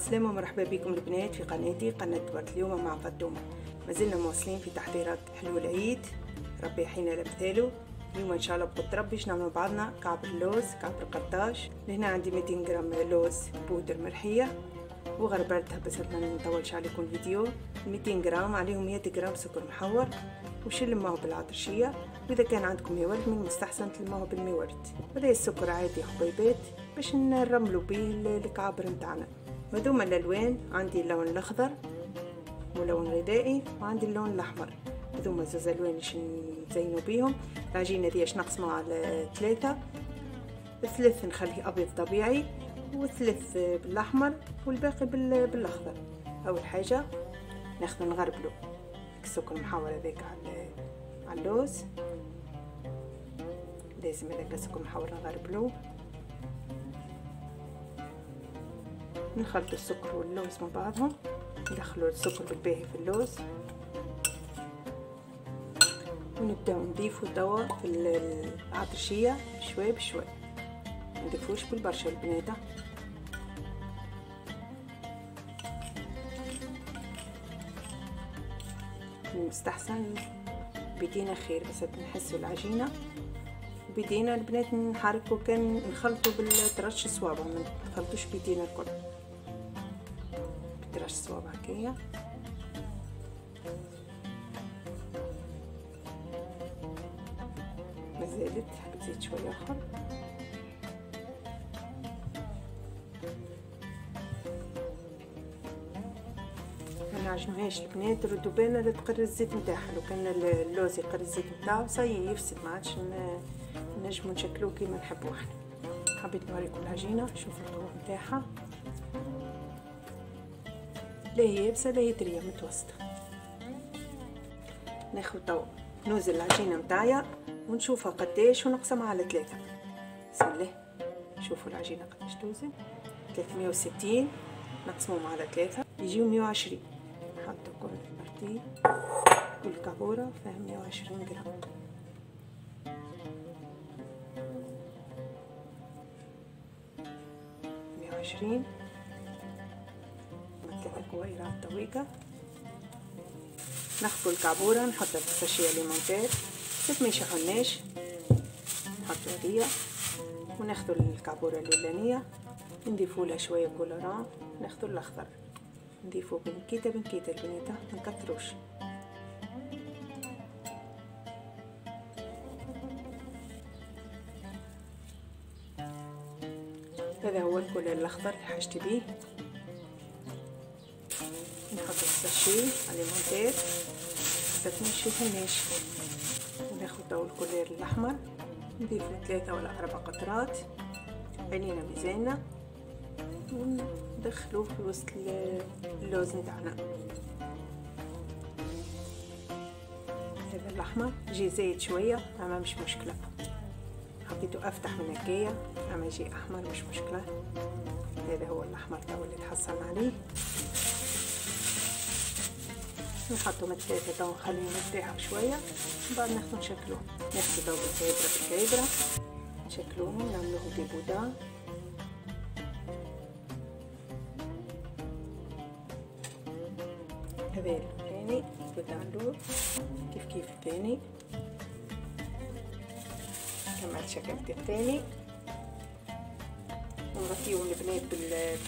السلامة ومرحبا بكم البنات في قناتي قناة برد. اليوم مع فاطمة ما زلنا مواصلين في تحضيرات حلو العيد، ربي يحيينا لمثاله. اليوم ان شاء الله بقدر ربي باش نعمل مع بعضنا كعب اللوز، كعب القرطاج. لهنا عندي 200 جرام لوز بودر مرحية وغربلتها بس ما نطولش عليكم الفيديو. 200 جرام عليهم 100 جرام سكر محور وشلموه بالعطرشية، واذا كان عندكم مورد من المستحسن تلموه بالمورد. هذا السكر عادي حبيبات باش نرملوا به الكعابر نتاعنا. هذوما الالوان، عندي اللون الاخضر ولون غذائي وعندي اللون الاحمر. هذوما زوز الوان باش نزينوا بيهم. العجينه دي نقسمها على 3، الثلث نخليه ابيض طبيعي والثلث بالاحمر والباقي بالاخضر. اول حاجه ناخذ نغربلو السكر المحور هذاك على اللوز، لازم هذاك السكر المحور نغربلوه. نخلط السكر واللوز مع بعضهم، ندخلوا السكر بالباهي في اللوز ونبداو نضيفوا توا في العطرشيه شوي بشوي، ما نضيفوش بالبرشا البنات. المستحسن بدينا خير، بس نحسوا العجينه بدينا البنات نحركوا، كان نخلطوا بالترش صوابع، ما نخلطوش بدينا الكل بالترش صوابع هكايا. مازالت حبيت زيت شويه اخر. ما نعجنوهاش البنات، ردوا بالنا لا تقر الزيت نتاعها. لو كان اللوز يقر الزيت نتاعو صاي يفسد، ما عادش نجمو نشكلوه كيما نحبو احنا. حبيت نوريكم العجينه، شوفوا القوام نتاعها، لا هي يابسه لا هي طريه متوسطه. ناخذ توا نوزن العجينه نتاعي ونشوفها قداش ونقسمها على 3. بسم الله، شوفوا العجينه قداش توزن. 360 نقسمهم على 3 يجيو 120. نحطوا كل بارتي، كل كابوره فيها 120 جرام. مع 3 كويرات طويقة. ناخذ الكعبورة نحطها في الساشيه ليمونتير، بس ما يشحناش، نحطو هدية وناخذ الكعبورة الاولانية نضيفوا لها شوية كولوران، ناخذ الاخضر نضيفوا بنكيتة بنكيتة البنات، ما نكثروش. هذا هو الكولور الاخضر اللي حاجتي بيه. نحط الساشي على المونتير بس ما يشوفناش. وناخذ توا الكولور الاحمر نضيفوا 3 ولا 4 قطرات عينينا ميزاننا وندخلوه في وسط اللوز نتاعنا. هذا الاحمر يجي زايد شويه اما مش مشكله، حطيته افتح من هكايا اما يجي احمر مش مشكله. هذا هو الاحمر توا اللي تحصلنا عليه. نحطهم 3 توا نخليهم يرتاحوا شويه، من بعد ناخذ نشكلوه. ناخذ توا بالكايدرا نشكلوهم نعملوهم دي بودان. هذا الثاني بودان لور كيف الثاني. كملت شكلت الثاني ونغطيهم البنات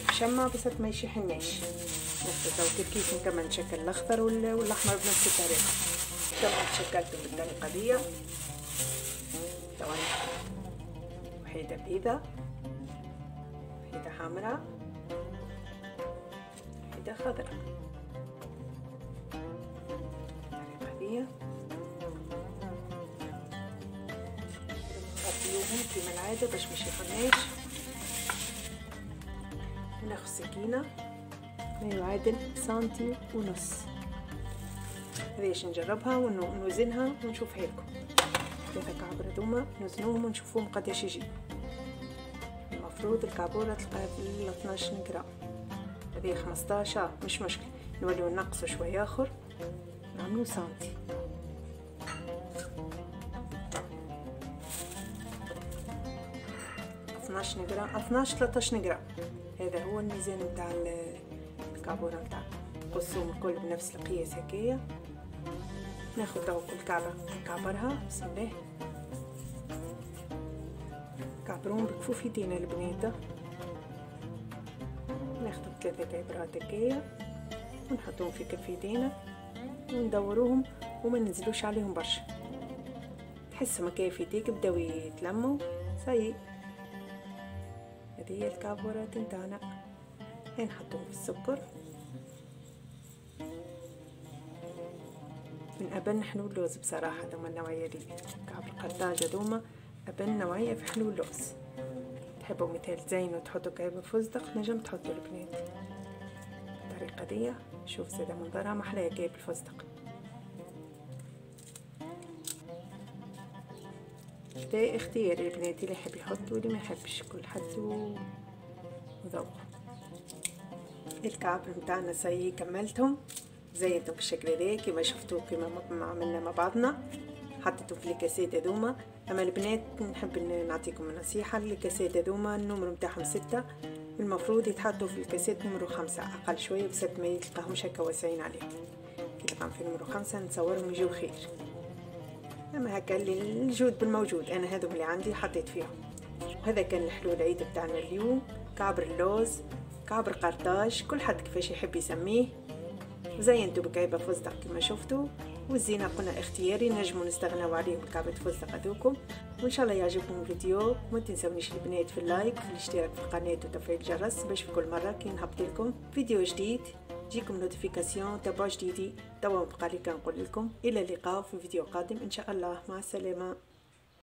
بالشمع بس ما يشحناش. ناخذ توا كيف نكمل نشكل الاخضر والاحمر بنفس الطريقه. كملت شكلتهم بالطريقه دي. توا وحيده بيضه، وحيده حمراء، وحيده خضراء. الطريقه دي نغطيوهم كيما العاده باش ما يشحناش. ناخذ سكينه ما يعادل 1.5 سنتي. هذيش نجربها ونوزنها ونشوفها لكم. 3 كعبورة دوما نوزنوهم ونشوفوهم قداش يجي. المفروض الكعبورة تلقاها في 12 جرام، هذه 15 مش مشكل، نوليو نقصوا شوية اخر نعملو سنتي. 12 جرام 12 13 جرام، هذا هو الميزان نتاع الكعبورة متاعنا. قصوهم الكل بنفس القياس هكايا. ناخد تو كل كعبة نكعبرها. بسم الله. كعبرون بكفوف يدينا البنات. ناخدو 3 كعبرات هكايا ونحطوهم في كف يدينا وندوروهم وما ننزلوش عليهم برشا. تحسهم هكايا في يديك بداو يتلموا صاي. هذه هي الكعبورات نتاعنا. نحطوهم في السكر. من أبن حلو اللوز بصراحة. هذوما النوعية دي كعب القرطاج هذوما أبن نوعية في حلو اللوز. تحبوا مثال زين وتحطوا كعبة فستق نجم تحطوا البنات الطريقة دي. شوف زادا منظرها محلاها كعب الفستق. ده اختياري البنات، اللي يحب يحط واللي ما يحبش، كل حد وذوقه. الكعب نتاعنا سي كملتهم زينتهم بالشكل هذا كما شفتوا كما عملنا مع بعضنا. حطيتهم في الكاسات هذوما. اما البنات نحب نعطيكم نصيحه، الكاسات هذوما النمر نتاعهم 6 المفروض يتحطوا في الكاسات نمرو 5 اقل شويه بس ما يلقاهمش هكا واسعين عليهم. كي تلقاهم في نمرو 5 نتصورهم يجيو خير. اما هكا الجود بالموجود، انا هذوم اللي عندي حطيت فيهم. وهذا كان الحلو العيد بتاعنا اليوم. كعبر اللوز، كعبر قرطاج، كل حد كيفاش يحب يسميه. وزينتو بكعبة فستق كما شفتوا. والزينة قلنا اختياري، نجموا نستغناو عليهم بكعبة فستق هذوكم. وان شاء الله يعجبكم الفيديو. ما تنسونيش البنات في اللايك وفي الاشتراك في القناة وتفعيل الجرس باش في كل مرة كي نهبط لكم فيديو جديد تجيكم نوتيفيكاسيون تبع جديدي. توا بقى لي كنقول لكم الى اللقاء في فيديو قادم ان شاء الله. مع السلامة.